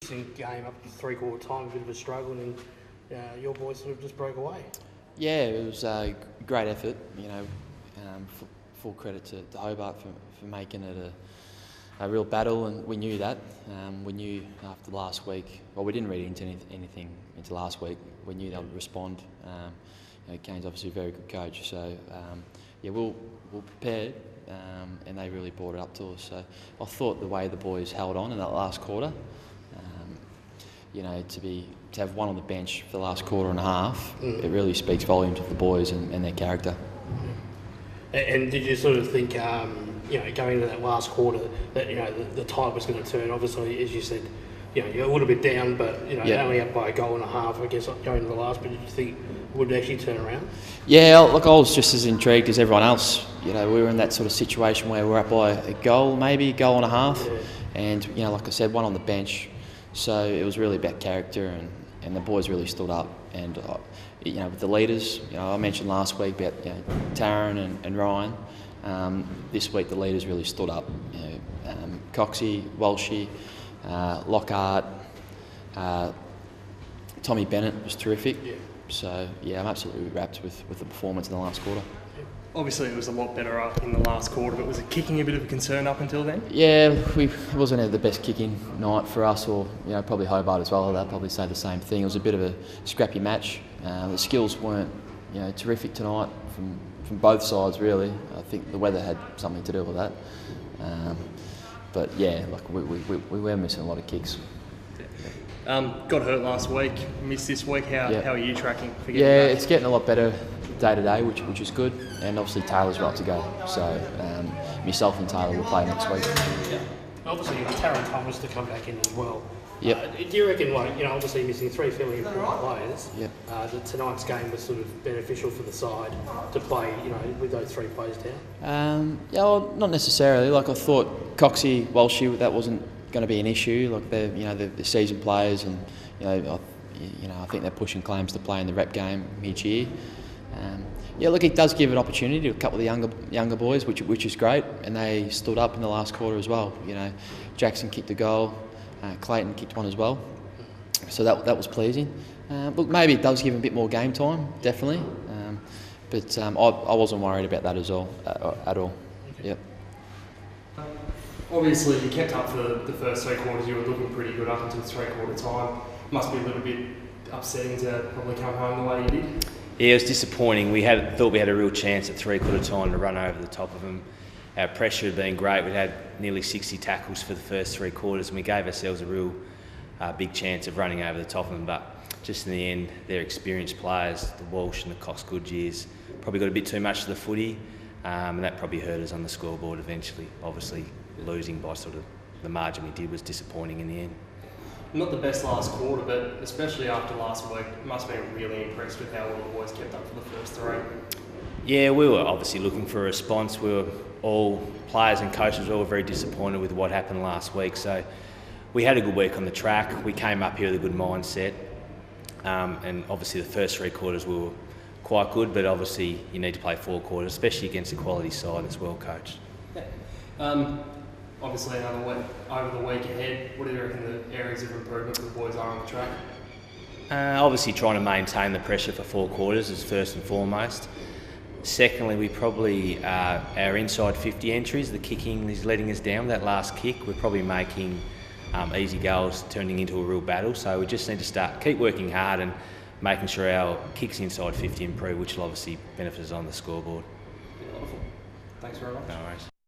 game up to three-quarter time, a bit of a struggle, and your boys sort of just broke away. Yeah, it was a great effort. Full credit to Hobart for making it a real battle, and we knew that. We knew after last week. Well, we didn't read into anything into last week. We knew they would respond. Kane's obviously a very good coach, so we're prepared, and they really brought it up to us. So I thought the way the boys held on in that last quarter, to have one on the bench for the last quarter and a half, it really speaks volumes of the boys and their character. And did you sort of think, going into that last quarter, that the tide was going to turn? Obviously, as you said, you're a little bit down, but only up by a goal and a half, I guess, going into the last. But did you think it would actually turn around? Yeah, look, I was just as intrigued as everyone else. We were in that sort of situation where we're up by a goal, maybe a goal and a half, and like I said, one on the bench. So it was really about character, and the boys really stood up. And with the leaders, I mentioned last week about Taryn and Ryan. This week the leaders really stood up. Coxie, Walshy, Lockhart, Tommy Bennett was terrific. Yeah. So I'm absolutely wrapped with the performance in the last quarter. Obviously, it was a lot better up in the last quarter, but was it kicking a bit of a concern up until then? Yeah, it wasn't the best kicking night for us, or probably Hobart as well. They'll probably say the same thing. It was a bit of a scrappy match. The skills weren't terrific tonight from both sides, really. I think the weather had something to do with that. But we were missing a lot of kicks. Got hurt last week, missed this week. How are you tracking? It's getting a lot better day to day, which is good, and obviously Taylor's right to go. So myself and Taylor will play next week. Yeah. Obviously, Taryn Thomas to come back in as well. Yep. Do you reckon, obviously missing three fairly important players, that tonight's game was sort of beneficial for the side to play, with those three players down? Well, not necessarily. Like I thought, Coxie, Walshy, that wasn't going to be an issue. Like they're seasoned players, and I think they're pushing claims to play in the rep game mid-year. It does give an opportunity to a couple of the younger boys, which is great, and they stood up in the last quarter as well. Jackson kicked a goal, Clayton kicked one as well, so that was pleasing. Look, maybe it does give them a bit more game time, definitely, but I wasn't worried about that at all. Yep. Obviously, you kept up for the first three quarters. You were looking pretty good up until three-quarter time. Must be a little bit upsetting to probably come home the way you did. Yeah, it was disappointing. We thought we had a real chance at three-quarter time to run over the top of them. Our pressure had been great. We'd had nearly 60 tackles for the first three quarters, and we gave ourselves a real big chance of running over the top of them. But just in the end, their experienced players, the Walsh and the Cox Goodyears, probably got a bit too much to the footy, and that probably hurt us on the scoreboard eventually. Obviously, losing by sort of the margin we did was disappointing in the end. Not the best last quarter, but especially after last week, must have been really impressed with how well the boys kept up for the first three. Yeah, we were obviously looking for a response. We were all players and coaches all very disappointed with what happened last week. So we had a good week on the track. We came up here with a good mindset, and obviously the first three quarters we were quite good. But obviously you need to play four quarters, especially against a quality side as well, coach. Yeah. Obviously another week over the week ahead. What do you reckon the areas of improvement for the boys are on the track? Obviously trying to maintain the pressure for four quarters is first and foremost. Secondly, we probably, our inside 50 entries, the kicking is letting us down. That last kick, we're probably making easy goals turning into a real battle. So we just need to keep working hard and making sure our kicks inside 50 improve, which will obviously benefit us on the scoreboard. Beautiful. Thanks very much. No worries.